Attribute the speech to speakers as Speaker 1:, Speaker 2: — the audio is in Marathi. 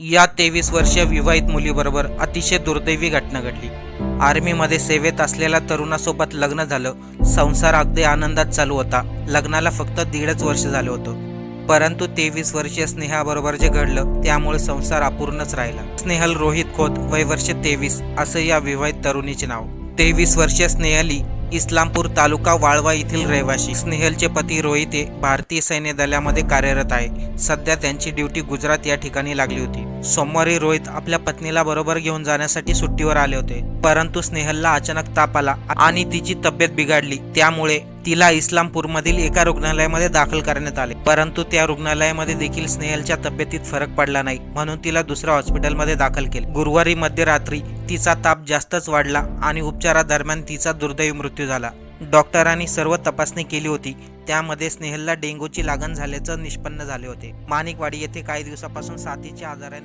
Speaker 1: या 23 वर्षीय विवाहित मुलीबरोबर अतिशय दुर्दैवी घटना घडली। आर्मीमध्ये सेवेत असलेल्या तरुणासोबत लग्न झालं। संसार अगदी आनंदात चालू होता। लग्नाला फक्त 1.5 वर्ष झालं होतं, परंतु 23 वर्षीय स्नेहाबरोबर जे घडलं त्यामुळे संसार अपूर्णच राहिला। स्नेहल रोहित खोत, वय वर्ष 23 असं या विवाहित तरुणीचे नाव। 23 वर्षीय स्नेहली इस्लामपूर तालुका वाळवा येथील रहिवाशी। स्नेहलचे पती रोहित हे भारतीय सैन्य दलामध्ये कार्यरत आहे। सध्या त्यांची ड्युटी गुजरात या ठिकाणी लागली होती। सोमवारी रोहित आपल्या पत्नीला बरोबर घेऊन जाण्यासाठी सुट्टीवर आले होते, परंतु स्नेहलला अचानक ताप आला आणि तिची तब्येत बिघडली। त्यामुळे तिला इस्लामपूरमधील एका रुग्णालयामध्ये दाखल करण्यात आले, परंतु त्या रुग्णालयामध्ये देखील स्नेहलच्या तब्येतीत फरक पडला नाही, म्हणून तिला दुसऱ्या हॉस्पिटलमध्ये दाखल केले। गुरुवारी मध्यरात्री तिचा ताप जास्तच वाढला आणि उपचारादरम्यान तिचा दुर्दैवी मृत्यू झाला। डॉक्टरांनी सर्व तपासणी केली होती, त्यामध्ये स्नेहलला डेंग्यूची लागण झाल्याचं निष्पन्न झाले होते। माणिकवाडी येथे काही दिवसापासून साथीच्या आजाराने